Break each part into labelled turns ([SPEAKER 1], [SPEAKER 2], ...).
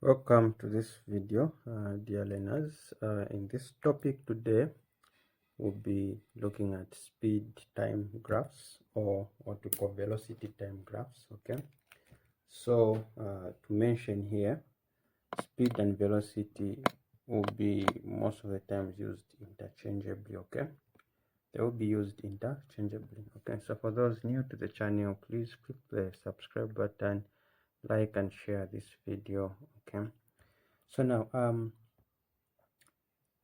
[SPEAKER 1] Welcome to this video, dear learners. In this topic today, we'll be looking at speed time graphs, or what we call velocity time graphs. Okay, so to mention here, speed and velocity will be most of the times used interchangeably. Okay, they will be used interchangeably. Okay, so for those new to the channel, please click the subscribe button, like and share this video. Okay, so now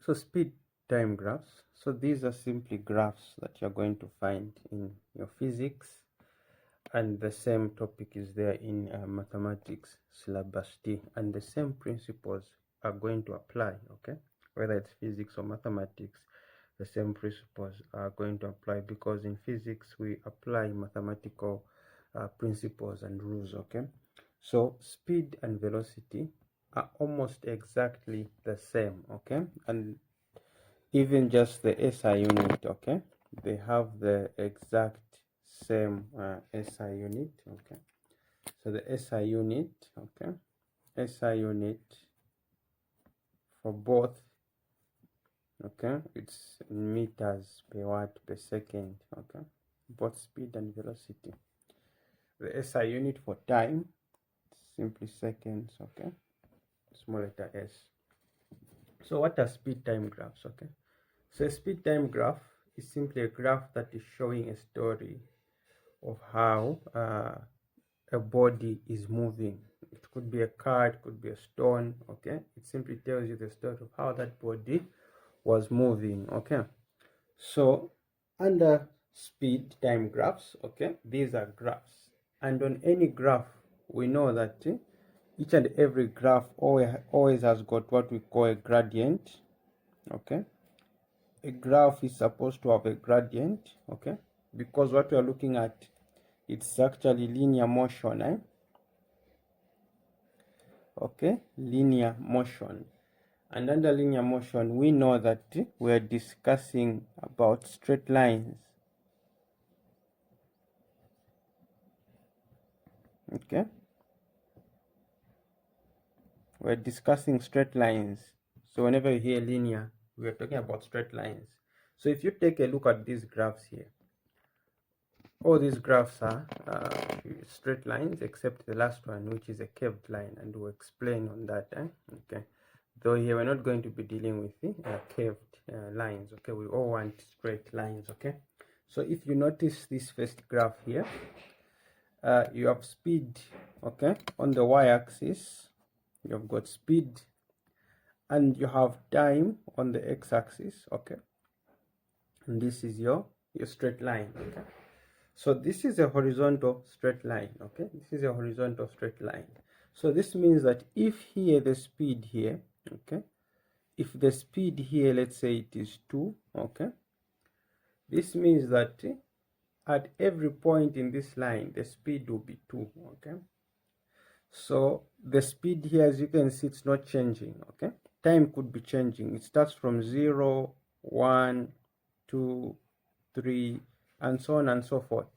[SPEAKER 1] so speed time graphs, so these are simply graphs that you're going to find in your physics, and the same topic is there in mathematics syllabus D, and the same principles are going to apply. Okay, whether it's physics or mathematics, the same principles are going to apply, because in physics we apply mathematical principles and rules. Okay, so speed and velocity are almost exactly the same. Okay, and even just the SI unit, okay, they have the exact same SI unit. Okay, so the SI unit, okay, SI unit for both, okay, it's meters per watt per second. Okay, both speed and velocity. The SI unit for time, simply seconds. Okay, small letter s. So what are speed time graphs? Okay, so a speed time graph is simply a graph that is showing a story of how a body is moving. It could be a car, it could be a stone. Okay, it simply tells you the story of how that body was moving. Okay, so under speed time graphs, okay, these are graphs, and on any graph we know that each and every graph always has got what we call a gradient. Okay, a graph is supposed to have a gradient. Okay, because what we are looking at, it's actually linear motion. Okay, linear motion, and under linear motion we know that we are discussing about straight lines. Okay, we're discussing straight lines. So whenever you hear linear, we are talking about straight lines. So if you take a look at these graphs here, all these graphs are straight lines except the last one, which is a curved line, and we'll explain on that. Okay, though here we're not going to be dealing with the curved lines. Okay, we all want straight lines. Okay, so if you notice this first graph here, you have speed. Okay, on the y-axis you have got speed, and you have time on the x-axis. Okay, and this is your straight line. Okay, so this is a horizontal straight line. Okay, this is a horizontal straight line. So this means that if here the speed here, okay, if the speed here, let's say it is 2, okay, this means that at every point in this line the speed will be 2. Okay, so the speed here, as you can see, it's not changing. Okay, time could be changing. It starts from 0, 1, 2, 3, and so on and so forth.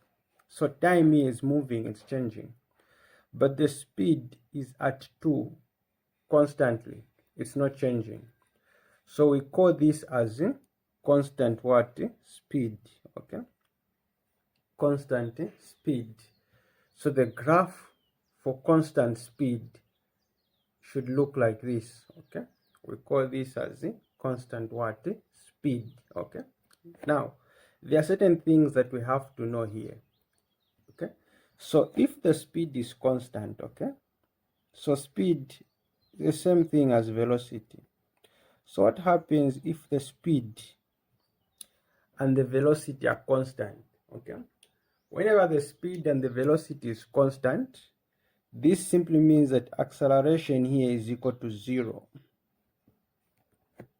[SPEAKER 1] So time here is moving, it's changing, but the speed is at 2 constantly, it's not changing. So we call this as constant what? Speed. Okay, constant speed. So the graph for constant speed should look like this. Okay, we call this as constant what? Speed. Okay, now there are certain things that we have to know here. Okay, so if the speed is constant, okay, so speed is the same thing as velocity. So what happens if the speed and the velocity are constant? Okay, whenever the speed and the velocity is constant, this simply means that acceleration here is equal to 0.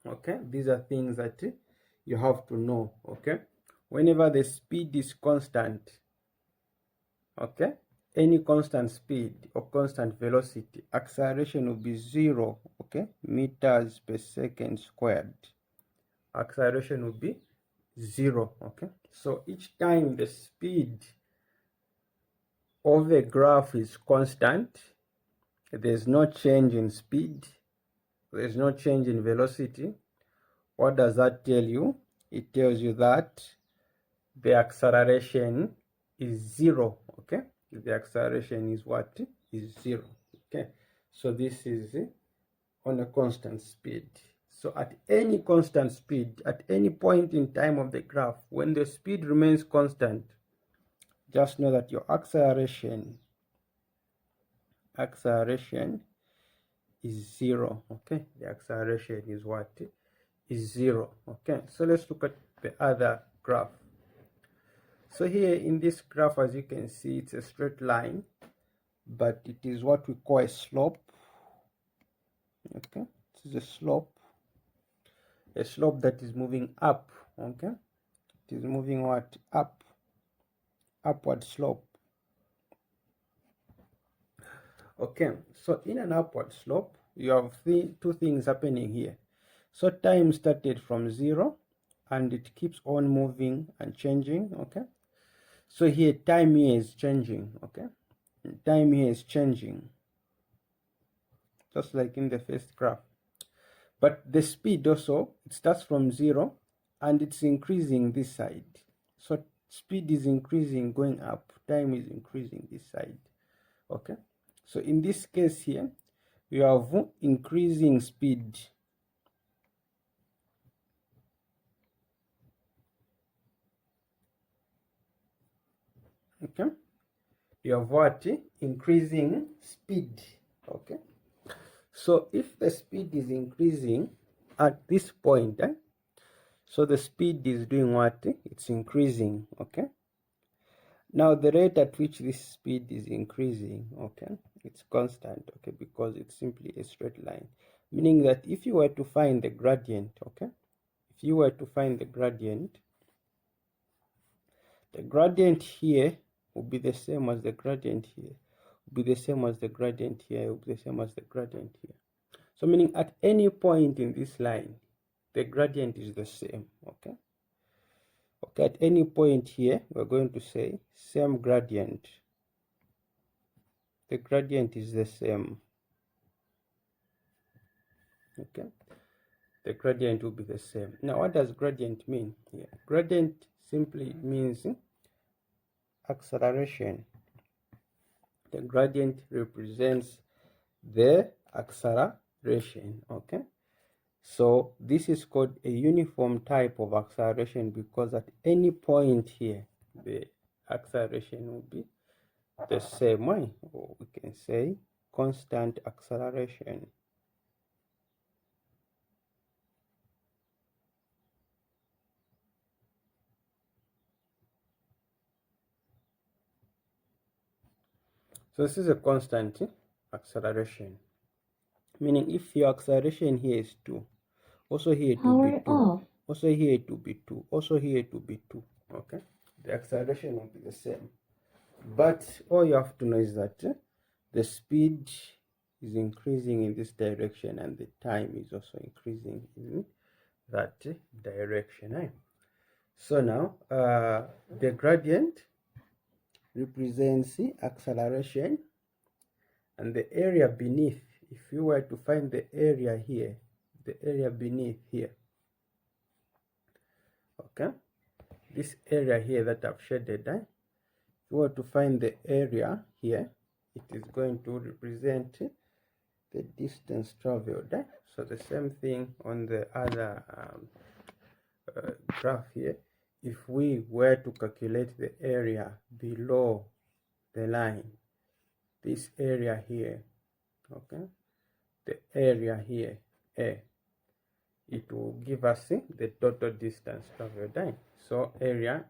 [SPEAKER 1] Okay, these are things that you have to know. Okay, whenever the speed is constant, okay, any constant speed or constant velocity, acceleration will be 0. Okay, meters per second squared. Acceleration will be 0. Okay, so each time the speed of a graph is constant, there's no change in speed, there's no change in velocity. What does that tell you? It tells you that the acceleration is zero. Okay, the acceleration is what? Is zero. Okay, so this is on a constant speed. So at any constant speed, at any point in time of the graph, when the speed remains constant, just know that your acceleration is zero. Okay, the acceleration is what? Is zero. Okay, so let's look at the other graph. So here in this graph, as you can see, it's a straight line, but it is what we call a slope. Okay, this is a slope that is moving up. Okay, it is moving what? Up, upward slope. Okay, so in an upward slope, you have two things happening here. So time started from 0 and it keeps on moving and changing. Okay, so here time here is changing. Okay, time here is changing, just like in the first graph. But the speed also, it starts from 0 and it's increasing this side. So speed is increasing, going up, time is increasing this side. Okay, so in this case here, we have increasing speed. Okay, you have what? Increasing speed. Okay, so if the speed is increasing at this point, so the speed is doing what? It's increasing. Okay, now the rate at which this speed is increasing, okay, it's constant. Okay, because it's simply a straight line, meaning that if you were to find the gradient, okay, if you were to find the gradient here will be the same as the gradient here, will be the same as the gradient here, will be the same as the gradient here. So meaning at any point in this line, the gradient is the same. Okay, okay, at any point here, we're going to say same gradient. The gradient is the same. Okay, the gradient will be the same. Now, what does gradient mean here? Gradient simply means acceleration. The gradient represents the acceleration. Okay, so this is called a uniform type of acceleration because at any point here the acceleration will be the same way, or we can say constant acceleration. So this is a constant acceleration, meaning if your acceleration here is 2, also here it will be 2, also here it will be 2, also here it will be 2. Okay, the acceleration will be the same, but all you have to know is that the speed is increasing in this direction and the time is also increasing in that direction. So now the gradient represents acceleration, and the area beneath, if you were to find the area here, the area beneath here, okay, this area here that I've shaded, if you were to find the area here, it is going to represent the distance traveled. So the same thing on the other graph here. If we were to calculate the area below the line, this area here, okay, the area here, A, it will give us the total distance traveled. So area,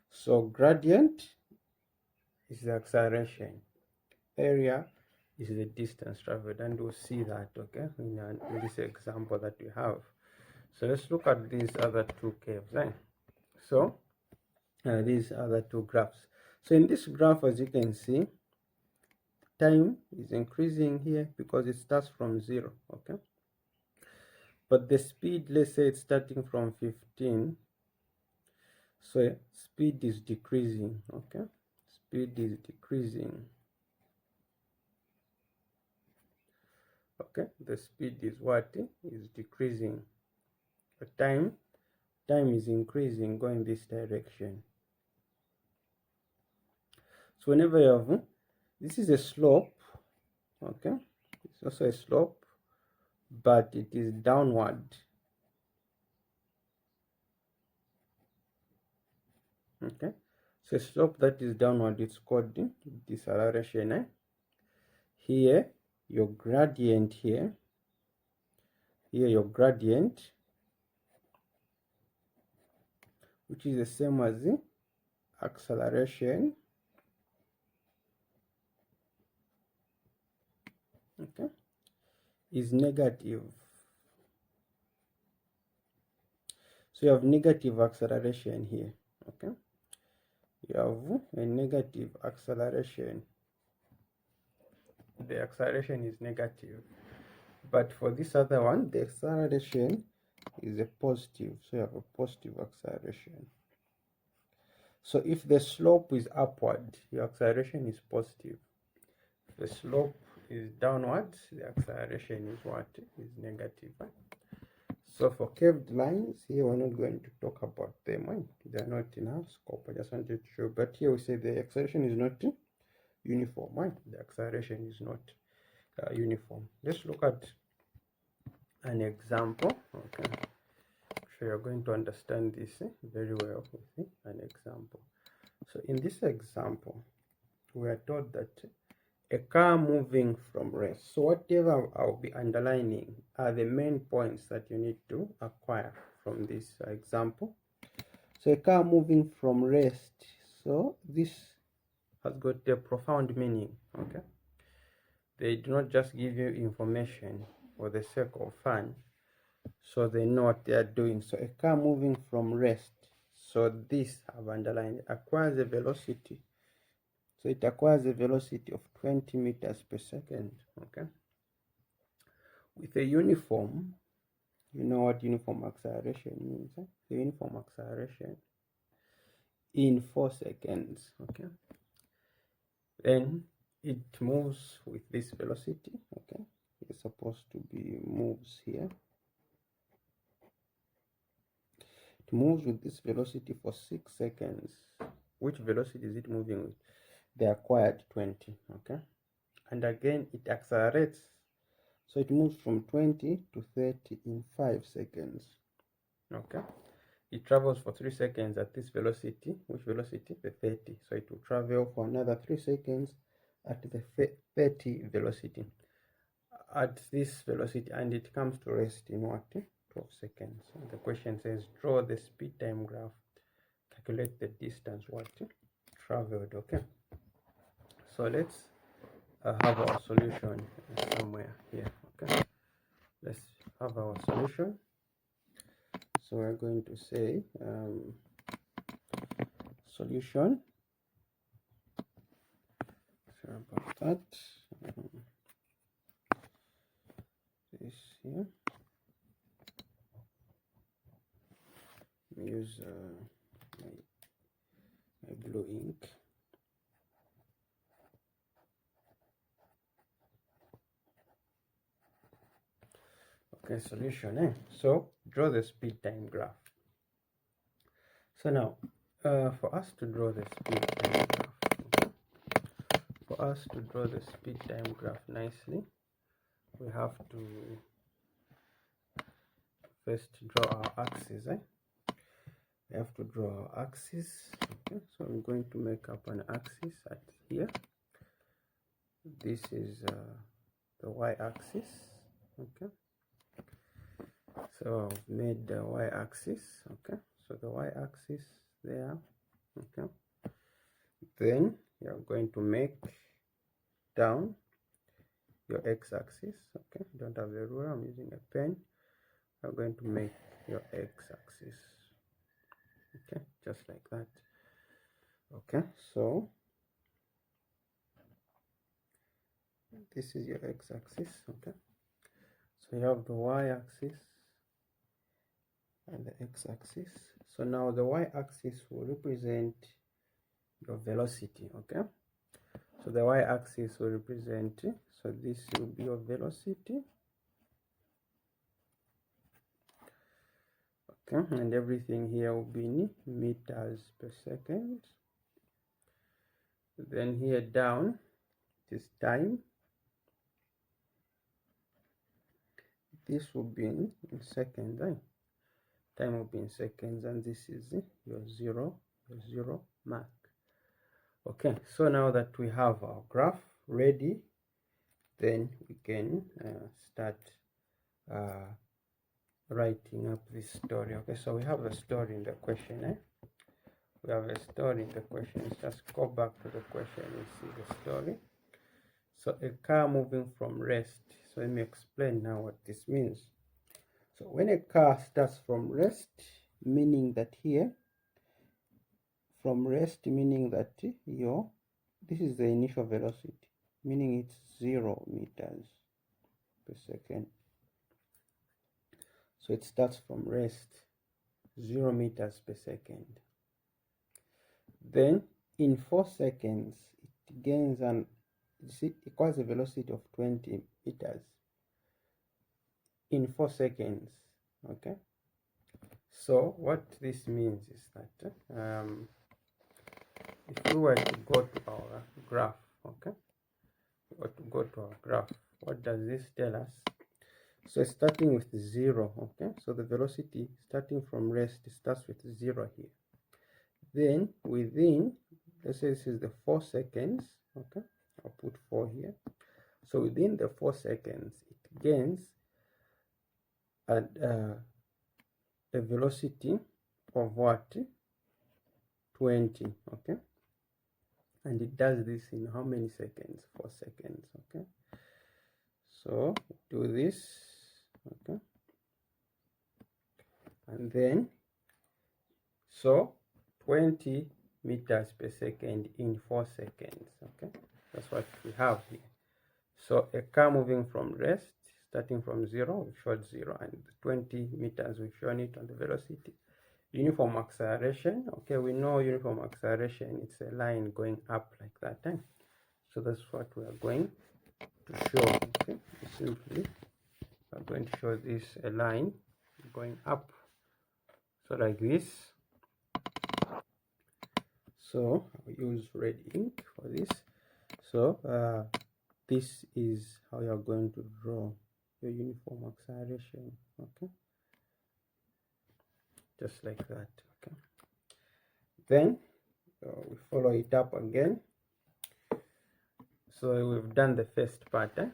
[SPEAKER 1] so gradient is the acceleration, area is the distance traveled, and we'll see that, okay, in this example that we have. So let's look at these other two curves. So these other two graphs. So in this graph, as you can see, time is increasing here because it starts from 0. Okay, but the speed, let's say it's starting from 15, so speed is decreasing. Okay, speed is decreasing. Okay, the speed is what is decreasing, the time is increasing, going this direction. So whenever you have this is a slope, okay, it's also a slope, but it is downward. Okay, so a slope that is downward, it's called deceleration. Here your gradient, here your gradient, which is the same as the acceleration, okay, is negative. So you have negative acceleration here, okay, you have a negative acceleration, the acceleration is negative. But for this other one, the acceleration is a positive, so you have a positive acceleration. So if the slope is upward, your acceleration is positive. If the slope is downward, the acceleration is what? Is negative. So for curved lines, here we're not going to talk about them. They're not in our scope. I just wanted to show. But here we say the acceleration is not uniform. The acceleration is not uniform. Let's look at an example. Okay, so you're going to understand this very well with an example. So in this example, we are told that a car moving from rest. So whatever I'll be underlining are the main points that you need to acquire from this example. So a car moving from rest. So this has got a profound meaning. Okay, they do not just give you information for the sake of fun, so they know what they are doing. So a car moving from rest, so this I've underlined, acquires a velocity. So it acquires a velocity of 20 meters per second. Okay, with a uniform, you know what uniform acceleration means. The uniform acceleration in 4 seconds. Okay, then it moves with this velocity. Okay, it's supposed to be moves here. It moves with this velocity for 6 seconds. Which velocity is it moving with? The acquired 20. Okay, and again it accelerates, so it moves from 20 to 30 in 5 seconds. Okay, it travels for 3 seconds at this velocity. Which velocity? The 30. So it will travel for another 3 seconds at the 30 velocity, at this velocity, and it comes to rest in what? 12 seconds. And the question says draw the speed time graph, calculate the distance what traveled. Okay, so let's have our solution somewhere here. Okay, let's have our solution. So we're going to say solution. Sorry about that. This here. Use my blue ink. Okay, solution. So draw the speed time graph. So now, for us to draw the speed time graph, for us to draw the speed time graph nicely, we have to first draw our axis. We have to draw our axis. Okay, so I'm going to make up an axis at here. This is the y-axis. Okay, so I've made the y-axis. Okay, so the y-axis there. Okay, then you're going to make down your x-axis. Okay, don't have a ruler, I'm using a pen. You're going to make your x-axis. Okay, just like that. Okay, so this is your x-axis. Okay, so you have the y-axis and the x-axis. So now the y-axis will represent your velocity. Okay, So the y-axis will represent, so this will be your velocity, okay, and everything here will be in meters per second. Then here down it is time. This will be in seconds, right? Time will be in seconds, and this is your zero mark. Okay, so now that we have our graph ready, then we can start writing up this story. Okay, so we have a story in the question. We have a story in the question. Let's just go back to the question and see the story. So a car moving from rest. So let me explain now what this means. So when a car starts from rest, meaning that here, from rest meaning that this is the initial velocity, meaning it's 0 meters per second. So it starts from rest, 0 meters per second. Then in 4 seconds, it gains equals a velocity of 20 meters in 4 seconds. Okay. So what this means is that if we were to go to our graph, okay, or to go to our graph, what does this tell us? So it's starting with 0, okay, so the velocity starting from rest starts with 0 here. Then within, let's say this is the 4 seconds, okay, I'll put 4 here. So within the 4 seconds, it gains at a velocity of what? 20, okay, and it does this in how many seconds? 4 seconds, okay. So do this, okay, and then so 20 meters per second in 4 seconds, okay, that's what we have here. So a car moving from rest, starting from 0, we've showed 0, and 20 meters, we've shown it on the velocity. Uniform acceleration, okay, we know uniform acceleration, it's a line going up like that, eh? So that's what we are going to show, okay. Simply we are going to show this a line going up, so like this. So I'll use red ink for this. So this is how you're going to draw your uniform acceleration, okay, just like that, okay. Then we follow it up again. So we've done the first part, eh?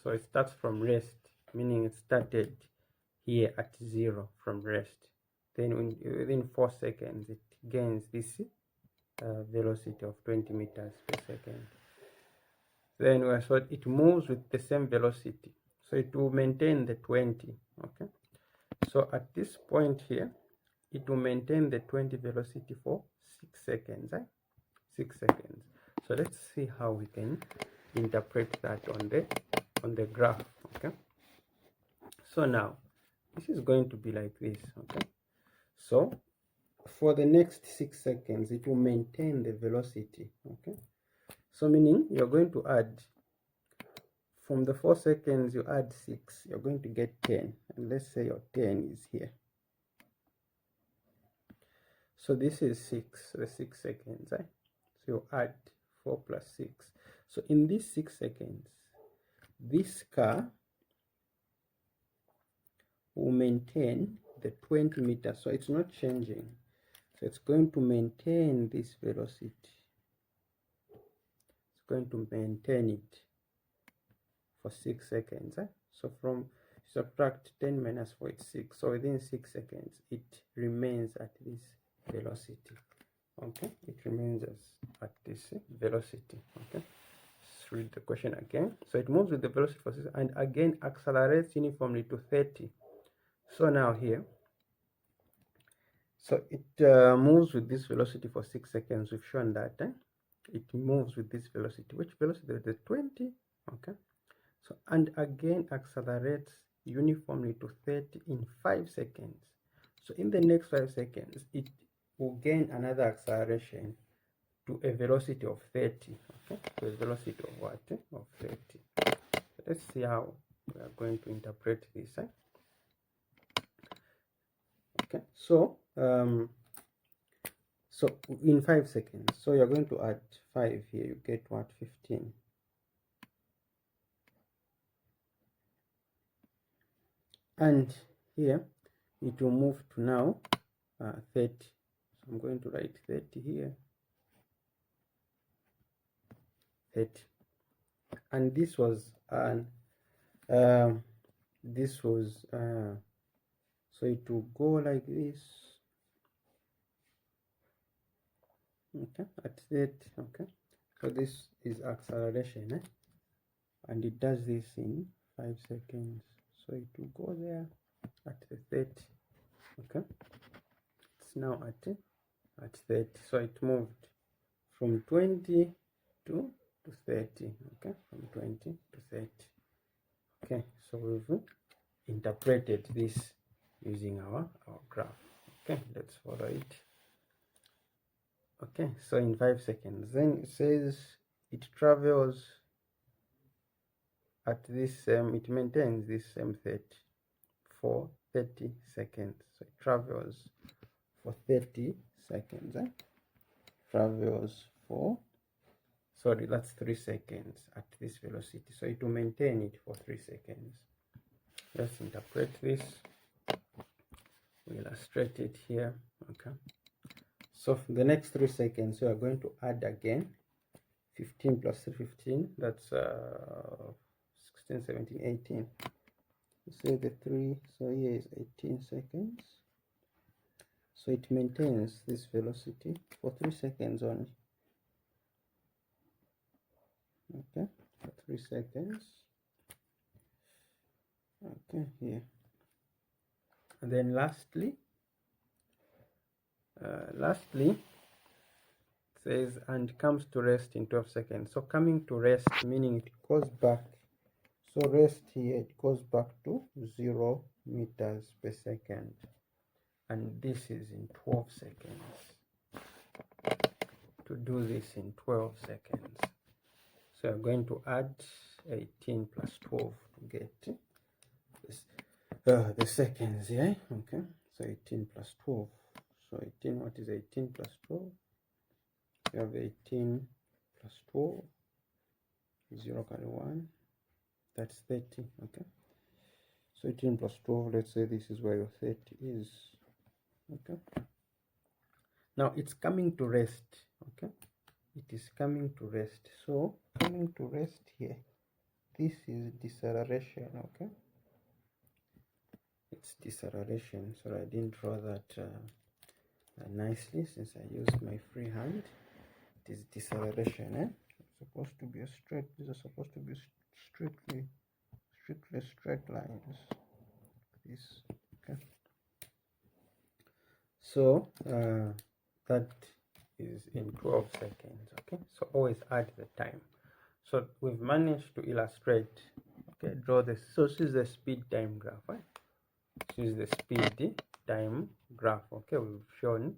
[SPEAKER 1] So it starts from rest, meaning it started here at 0 from rest. Then within 4 seconds, it gains this velocity of 20 meters per second. Then so it moves with the same velocity, so it will maintain the 20, okay. So at this point here, it will maintain the 20 velocity for 6 seconds, 6 seconds. So let's see how we can interpret that on the graph, okay. So now this is going to be like this, okay. So for the next 6 seconds, it will maintain the velocity, okay. So meaning you're going to add, from the 4 seconds you add 6, you're going to get 10, and let's say your 10 is here. So this is 6, the 6 seconds, so you add 4 plus 6. So in these 6 seconds, this car will maintain the 20 meters, so it's not changing. So it's going to maintain this velocity. It's going to maintain it for 6 seconds. So from subtract 10 minus 4, it's 6. So within 6 seconds, it remains at this velocity. Okay, it remains at this velocity. Okay, let's read the question again. So it moves with the velocity for 6 and again accelerates uniformly to 30. So now here, so it moves with this velocity for 6 seconds. We've shown that it moves with this velocity. Which velocity? The 20. Okay. So and again accelerates uniformly to 30 in 5 seconds. So in the next 5 seconds, it will gain another acceleration to a velocity of 30. Okay, to a velocity of what? Of 30. So let's see how we are going to interpret this. Okay, so so in 5 seconds, so you're going to add 5 here, you get what? 15. And here it will move to now 30. So I'm going to write 30 here, 30. And this was an so it will go like this. Okay, at 30. Okay, so this is acceleration, and it does this in 5 seconds. So it will go there at the 30. Okay, it's now at 30. So it moved from 20 to 30. Okay, from 20 to 30. Okay, so we've interpreted this using our graph. Okay, let's follow it. Okay, so in 5 seconds, then it says it travels at this it maintains this same 30 for 30 seconds. So it travels for 30 seconds. Travels for, sorry, that's 3 seconds at this velocity. So it will maintain it for 3 seconds. Let's interpret this. We illustrate it here. Okay, so for the next 3 seconds, we are going to add again 15 plus 15, that's 16, 17, 18. Say the 3, so here is 18 seconds. So it maintains this velocity for 3 seconds only. Okay, for 3 seconds. Okay, here. And then lastly, says and comes to rest in 12 seconds. So coming to rest, meaning it goes back. So rest here, it goes back to 0 meters per second. And this is in 12 seconds. To do this in 12 seconds. So I'm going to add 18 plus 12 to get this, the seconds, yeah? Okay, so 18 plus 12. So 18, what is 18 plus 12? You have 18 plus 12, 0 carry 1, that's 30, okay? So 18 plus 12, let's say this is where your 30 is, okay? Now it's coming to rest, okay? It is coming to rest. So coming to rest here, this is deceleration, okay? It's deceleration. Sorry, I didn't draw that nicely since I used my free hand. It is deceleration, It's supposed to be a straight. These are supposed to be strictly straight lines. This, okay? So that is in 12 seconds, okay? So always add the time. So we've managed to illustrate, okay, draw this. So this is the speed time graph, right? This is the speed time graph, okay? We've shown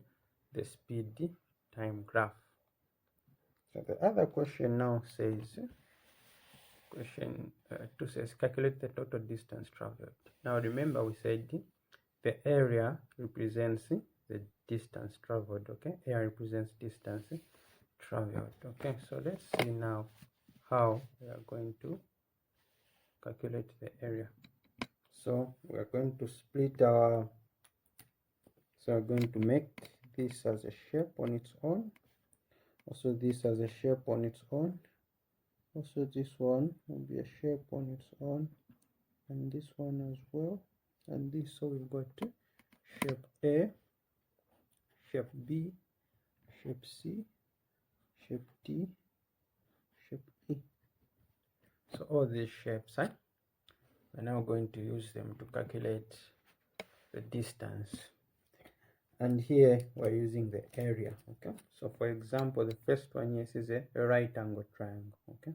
[SPEAKER 1] the speed time graph. So the other question now says, question 2 says, calculate the total distance traveled. Now remember we said the area represents the distance traveled, okay? Area represents distance traveled, okay? So let's see now how we are going to calculate the area. So we are going to split our, so we're going to make this as a shape on its own, also this as a shape on its own, also this one will be a shape on its own, and this one as well, and this. So we've got shape A, shape B, shape C, shape D, shape E. So all these shapes, we're now going to use them to calculate the distance. And here we're using the area, okay? So for example, the first one here is a right angle triangle, okay?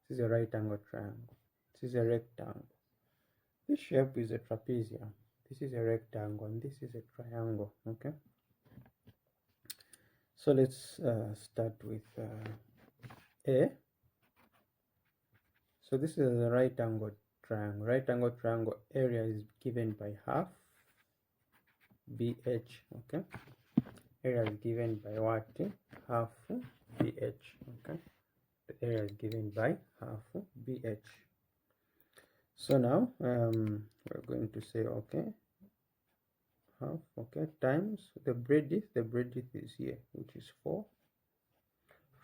[SPEAKER 1] This is a right angle triangle. This is a rectangle. This shape is a trapezium. This is a rectangle and this is a triangle, okay? So let's start with A. So this is a right angle triangle. Right angle triangle area is given by half BH. Okay, area is given by what? Half BH. Okay, the area is given by half BH. So now we're going to say okay, half, okay, times the breadth is here, which is 4.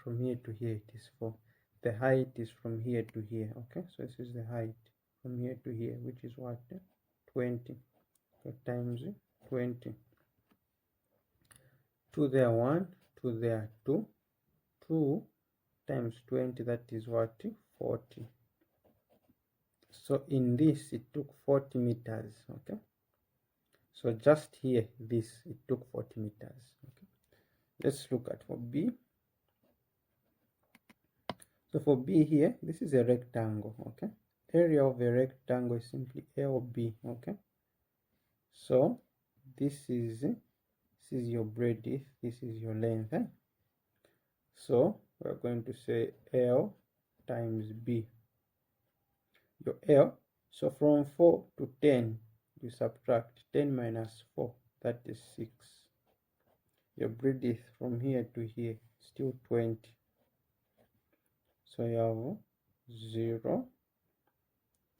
[SPEAKER 1] From here to here it is 4. The height is from here to here. Okay, so this is the height from here to here, which is what? 20. So times 20. 2 there, 1, 2 there, 2. 2 times 20, that is what? 40. So in this it took 40 meters. Okay, so just here this it took 40 meters. Okay, let's look at for B. So for B here, this is a rectangle. Okay, area of a rectangle is simply LB. Okay, so this is your breadth, this is your length. So we're going to say L times B. Your L, so from 4 to 10 you subtract 10 minus 4, that is 6. Your breadth from here to here still 20, so you have 0,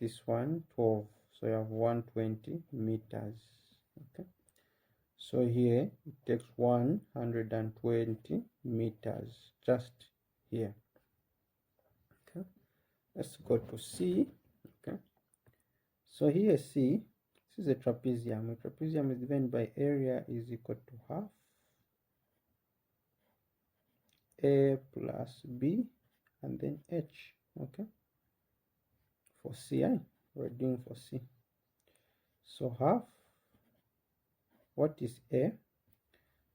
[SPEAKER 1] this one 12, so you have 120 meters. Okay, so here it takes 120 meters just here. Okay, let's go to C. Okay, so here C, this is a trapezium. A trapezium is given by area is equal to half A plus B and then H. Okay, for C, we're doing for C. So half, what is A?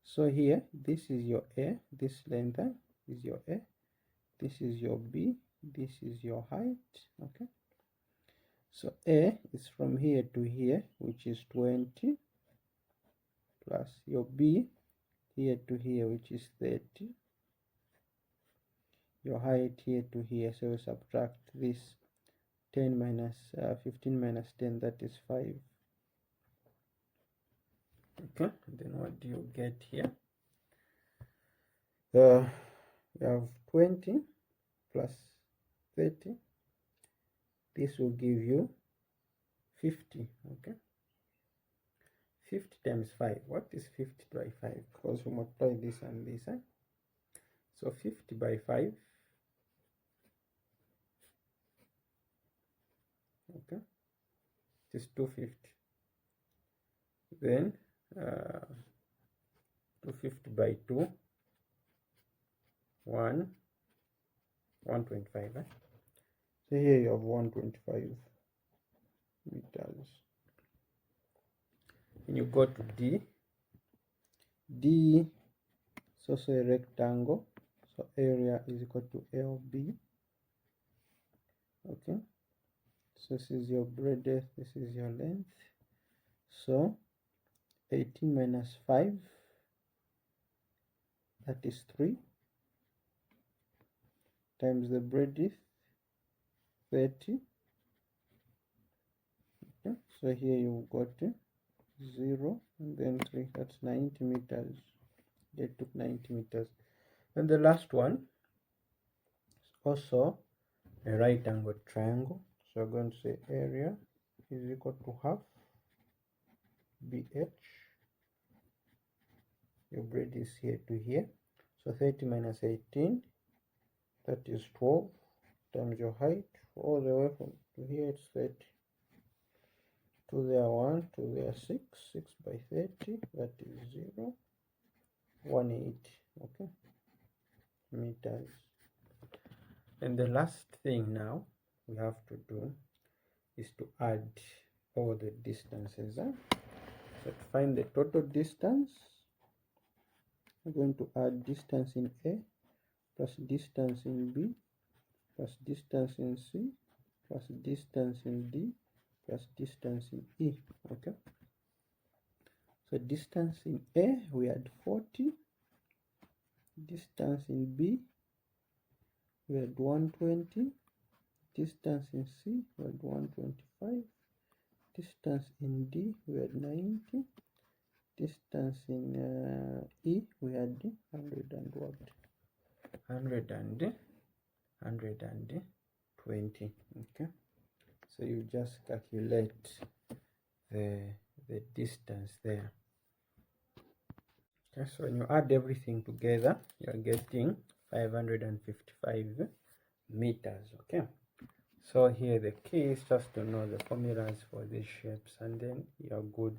[SPEAKER 1] So here, this is your A, this length is your A, this is your B, this is your height. Okay, so A is from here to here, which is 20, plus your B here to here, which is 30, your height here to here, so you subtract this 10 minus 15 minus 10, that is 5. Okay, then what do you get here? You have 20 plus 30, this will give you 50. Okay, 50 times 5, what is 50 by 5? Because we multiply this and this. So 50 by 5, okay, it is 250. Then 250 by 2, 125. So here you have 125 meters. When you go to D, D is also a rectangle, so area is equal to LB. Okay, so this is your breadth, this is your length. So 18 minus 5, that is 3, times the breadth, 30. Okay, so here you got 0 and then 3, that's 90 meters. They took 90 meters. And the last one is also a right angle triangle, so we're going to say area is equal to half BH. Your breadth is here to here, so 30 minus 18, that is 12, times your height all the way from to here, it's 30. 2 there 1, 2 there 6, 6 by 30, that is 0, 180. Okay, meters. And the last thing now we have to do is to add all the distances. So to find the total distance, we're going to add distance in A plus distance in B plus distance in C plus distance in D plus distance in E. Okay, so distance in A we had 40 Distance in B, we had 120. Distance in C, we had 125. Distance in D, we had 90. Distance in E, we had 100 and what? 120. Okay, so you just calculate the distance there. Okay, so when you add everything together, you're getting 555 meters. Okay, so here the key is just to know the formulas for these shapes, and then you're good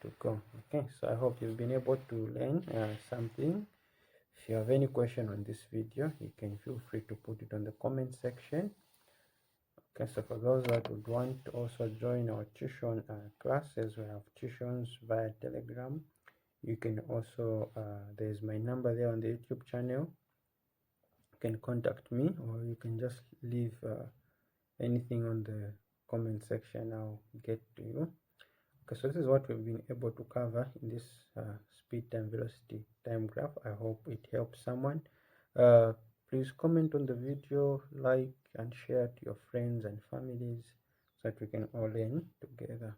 [SPEAKER 1] to go. Okay, so I hope you've been able to learn something. If you have any question on this video, you can feel free to put it on the comment section. Okay, so for those that would want to also join our tuition classes, we have tuitions via Telegram. You can also there's my number there on the YouTube channel. You can contact me, or you can just leave anything on the comment section. I'll get to you. Okay, so this is what we've been able to cover in this speed time velocity time graph. I hope it helps someone. Please comment on the video, like and share to your friends and families so that we can all learn together.